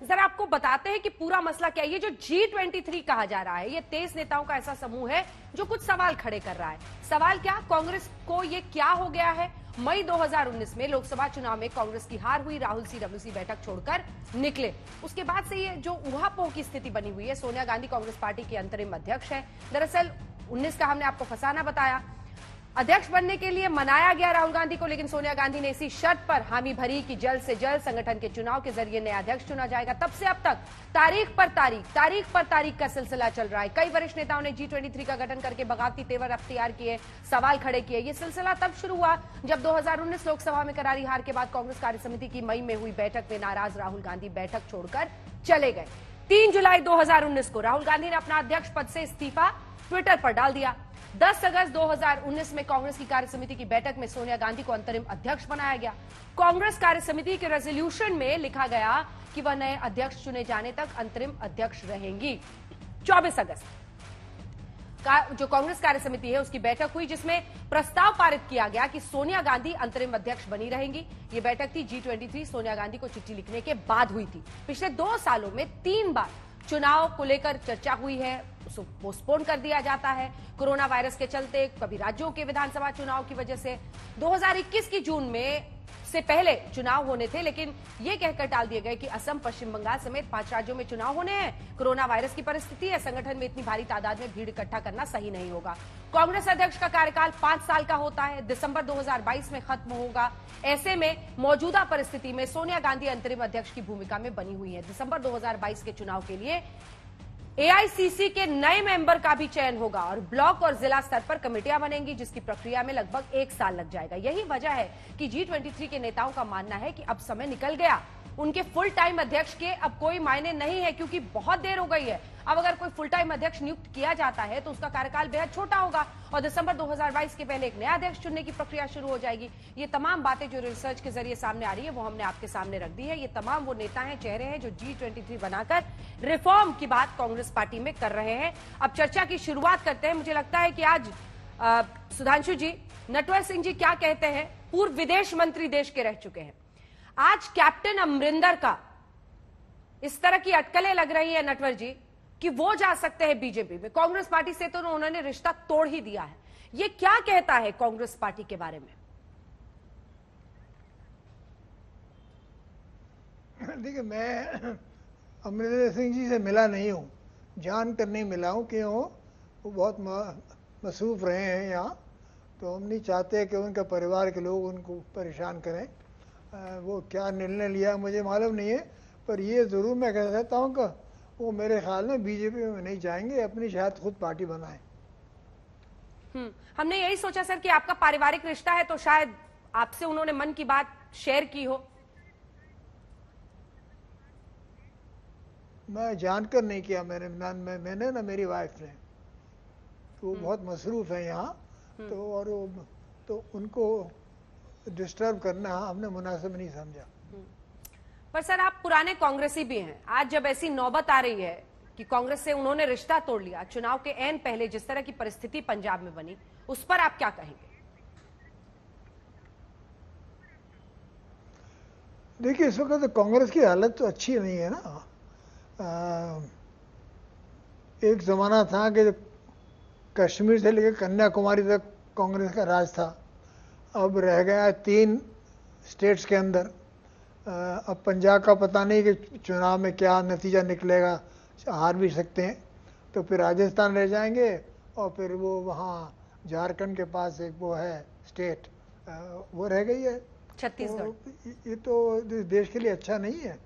जरा आपको बताते हैं कि पूरा मसला क्या है। ये जो G23 कहा जा रहा है, ये 23 नेताओं का ऐसा समूह है जो कुछ सवाल खड़े कर रहा है। सवाल क्या, कांग्रेस को ये क्या हो गया है? मई 2019 में लोकसभा चुनाव में कांग्रेस की हार हुई, राहुल CWC बैठक छोड़कर निकले। उसके बाद से ये जो ऊहापोह की स्थिति बनी हुई है, सोनिया गांधी कांग्रेस पार्टी की अंतरिम अध्यक्ष है। दरअसल 19 का हमने आपको फसाना बताया, अध्यक्ष बनने के लिए मनाया गया राहुल गांधी को, लेकिन सोनिया गांधी ने इसी शर्त पर हामी भरी कि जल्द से जल्द संगठन के चुनाव के जरिए नया अध्यक्ष चुना जाएगा। तब से अब तक तारीख पर तारीख का सिलसिला चल रहा है। कई वरिष्ठ नेताओं ने G23 का गठन करके बगावती तेवर अख्तियार किए, सवाल खड़े किए। ये सिलसिला तब शुरू हुआ जब 2019 लोकसभा में करारी हार के बाद कांग्रेस कार्य समिति की मई में हुई बैठक में नाराज राहुल गांधी बैठक छोड़कर चले गए। 3 जुलाई 2019 को राहुल गांधी ने अपना अध्यक्ष पद से इस्तीफा ट्विटर पर डाल दिया। 10 अगस्त 2019 में कांग्रेस की कार्य समिति की बैठक में सोनिया गांधी को अंतरिम अध्यक्ष बनाया गया। कांग्रेस कार्य समिति के रेजोल्यूशन में लिखा गया कि वह नए अध्यक्ष चुने जाने तक अंतरिम अध्यक्ष रहेंगी। 24 अगस्त का जो कांग्रेस कार्य समिति है उसकी बैठक हुई, जिसमें प्रस्ताव पारित किया गया कि सोनिया गांधी अंतरिम अध्यक्ष बनी रहेंगी। ये बैठक थी G23 सोनिया गांधी को चिट्ठी लिखने के बाद हुई थी। पिछले 2 सालों में 3 बार चुनाव को लेकर चर्चा हुई है, उसको पोस्टपोन कर दिया जाता है कोरोना वायरस के चलते, कभी राज्यों के विधानसभा चुनाव की वजह से। 2021 की जून में से पहले चुनाव होने थे, लेकिन ये कहकर टाल दिए गए कि असम, पश्चिम बंगाल समेत 5 राज्यों में चुनाव होने हैं। कोरोना वायरस की परिस्थिति है, संगठन में इतनी भारी तादाद में भीड़ इकट्ठा करना सही नहीं होगा। कांग्रेस अध्यक्ष का कार्यकाल 5 साल का होता है, दिसंबर 2022 में खत्म होगा। ऐसे में मौजूदा परिस्थिति में सोनिया गांधी अंतरिम अध्यक्ष की भूमिका में बनी हुई है। दिसंबर 2022 के चुनाव के लिए AICC के नए मेंबर का भी चयन होगा और ब्लॉक और जिला स्तर पर कमेटियां बनेंगी, जिसकी प्रक्रिया में लगभग 1 साल लग जाएगा। यही वजह है कि G23 के नेताओं का मानना है कि अब समय निकल गया, उनके फुल टाइम अध्यक्ष के अब कोई मायने नहीं है, क्योंकि बहुत देर हो गई है। अब अगर कोई फुल टाइम अध्यक्ष नियुक्त किया जाता है तो उसका कार्यकाल बेहद छोटा होगा और दिसंबर 2022 के पहले एक नया अध्यक्ष चुनने की प्रक्रिया शुरू हो जाएगी। ये तमाम बातें जो रिसर्च के जरिए सामने आ रही है वो हमने आपके सामने रख दी है। ये तमाम वो नेता हैं, चेहरे हैं जो G23 बनाकर रिफॉर्म की बात कांग्रेस पार्टी में कर रहे हैं। अब चर्चा की शुरुआत करते हैं। मुझे लगता है कि आज सुधांशु जी, नटवर सिंह जी क्या कहते हैं? पूर्व विदेश मंत्री देश के रह चुके हैं। आज कैप्टन अमरिंदर का इस तरह की अटकलें लग रही है नटवर जी कि वो जा सकते हैं बीजेपी में। कांग्रेस पार्टी से तो उन्होंने रिश्ता तोड़ ही दिया है। ये क्या कहता है कांग्रेस पार्टी के बारे में? देखिए, मैं अमरिंदर सिंह जी से मिला नहीं हूँ, जान कर नहीं मिला हूँ। क्यों? वो बहुत मसरूफ रहे हैं यहाँ, तो हम नहीं चाहते कि उनके परिवार के लोग उनको परेशान करें। वो क्या निर्णय लिया मुझे मालूम नहीं है, पर ये ज़रूर मैं कह सकता हूँ कि वो मेरे ख्याल में बीजेपी में नहीं जाएंगे, अपनी शायद खुद पार्टी बनाएं। हमने यही सोचा सर कि आपका पारिवारिक रिश्ता है तो शायद आपसे उन्होंने मन की बात शेयर की हो। मैं जानकर नहीं किया, मैंने ना मेरी वाइफ ने, तो वो बहुत मसरूफ है यहाँ, तो और तो उनको डिस्टर्ब करना हमने मुनासिब नहीं समझा। पर सर, आप पुराने कांग्रेसी भी हैं। आज जब ऐसी नौबत आ रही है कि कांग्रेस से उन्होंने रिश्ता तोड़ लिया, चुनाव के ऐन पहले जिस तरह की परिस्थिति पंजाब में बनी, उस पर आप क्या कहेंगे? देखिए, इस वक्त तो कांग्रेस की हालत तो अच्छी नहीं है ना। एक जमाना था कि कश्मीर से लेकर कन्याकुमारी तक कांग्रेस का राज था। अब रह गया 3 स्टेट्स के अंदर। अब पंजाब का पता नहीं कि चुनाव में क्या नतीजा निकलेगा, हार भी सकते हैं। तो फिर राजस्थान रह जाएंगे और फिर वो वहाँ झारखंड के पास एक वो है स्टेट, वो रह गई है छत्तीसगढ़। तो ये तो देश के लिए अच्छा नहीं है,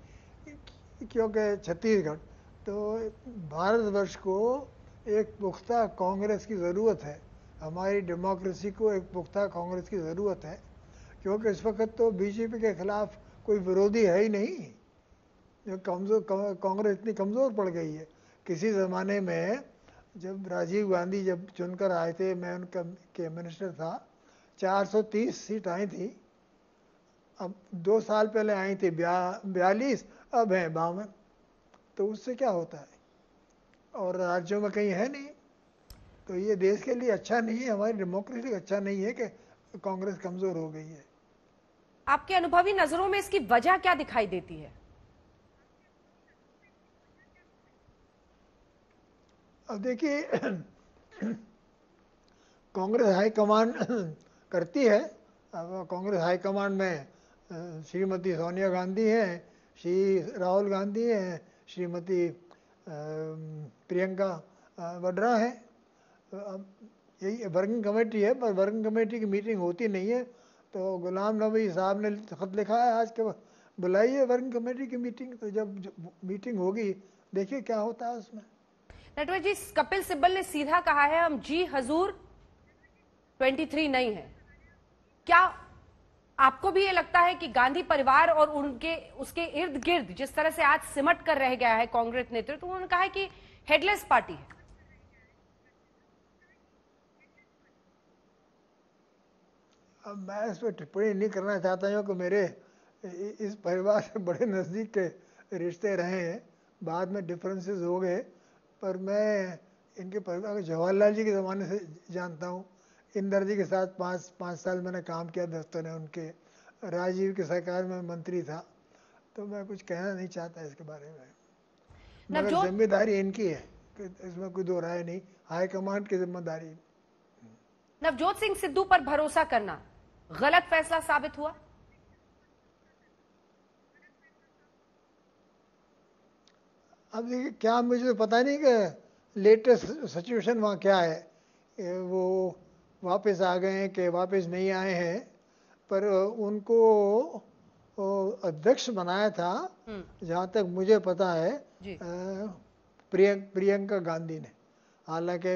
क्योंकि छत्तीसगढ़ तो भारतवर्ष को एक पुख्ता कांग्रेस की ज़रूरत है, हमारी डेमोक्रेसी को एक पुख्ता कांग्रेस की ज़रूरत है। क्योंकि इस वक्त तो बीजेपी के खिलाफ कोई विरोधी है ही नहीं। जो कांग्रेस इतनी कमज़ोर पड़ गई है। किसी ज़माने में जब राजीव गांधी जब चुनकर आए थे, मैं उनका के मिनिस्टर था, 430 सीट आई थी। अब 2 साल पहले आई थी 42, अब है 52। तो उससे क्या होता है? और राज्यों में कहीं है नहीं। तो ये देश के लिए अच्छा नहीं है, हमारी डेमोक्रेसी अच्छा नहीं है कि कांग्रेस कमज़ोर हो गई है। आपके अनुभवी नजरों में इसकी वजह क्या दिखाई देती है? अब देखिए कांग्रेस हाईकमान करती है। अब कांग्रेस हाईकमान में श्रीमती सोनिया गांधी हैं, श्री राहुल गांधी हैं, श्रीमती प्रियंका वड्रा है। अब यही वर्किंग कमेटी है, पर वर्किंग कमेटी की मीटिंग होती नहीं है। तो गुलाम नबी साहब ने खत लिखा है आज के बुलाइए वर्किंग कमेटी की मीटिंग। तो जब मीटिंग होगी देखिए क्या होता है उसमें। नटवर जी, कपिल सिब्बल ने सीधा कहा है हम जी हजूर 23 नहीं है। क्या आपको भी ये लगता है कि गांधी परिवार और उनके उसके इर्द गिर्द जिस तरह से आज सिमट कर रह गया है कांग्रेस नेतृत्व, तो उन्होंने कहा है कि हेडलेस पार्टी है? अब मैं इस पर टिप्पणी नहीं करना चाहता हूँ कि मेरे इस परिवार से बड़े नज़दीक के रिश्ते रहे हैं, बाद में डिफरेंसेस हो गए। पर मैं इनके परिवार को जवाहरलाल जी के ज़माने से जानता हूँ। इंदिरा जी के साथ पाँच साल मैंने काम किया दफ्तर में उनके। राजीव के सरकार में मंत्री था। तो मैं कुछ कहना नहीं चाहता इसके बारे में, मगर नवजोत जिम्मेदारी इनकी है कि इसमें कोई दो राय नहीं, हाईकमांड की जिम्मेदारी। नवजोत सिंह सिद्धू पर भरोसा करना गलत फैसला साबित हुआ? अब देखिए क्या, मुझे तो पता नहीं कि लेटेस्ट सिचुएशन वहाँ क्या है। वो वापस आ गए हैं कि वापस नहीं आए हैं, पर उनको अध्यक्ष बनाया था जहाँ तक मुझे पता है जी। प्रियंका गांधी ने। हालांकि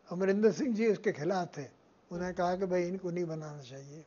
अमरिंदर सिंह जी उसके खिलाफ थे। उन्होंने कहा कि भाई इनको नहीं बनाना चाहिए।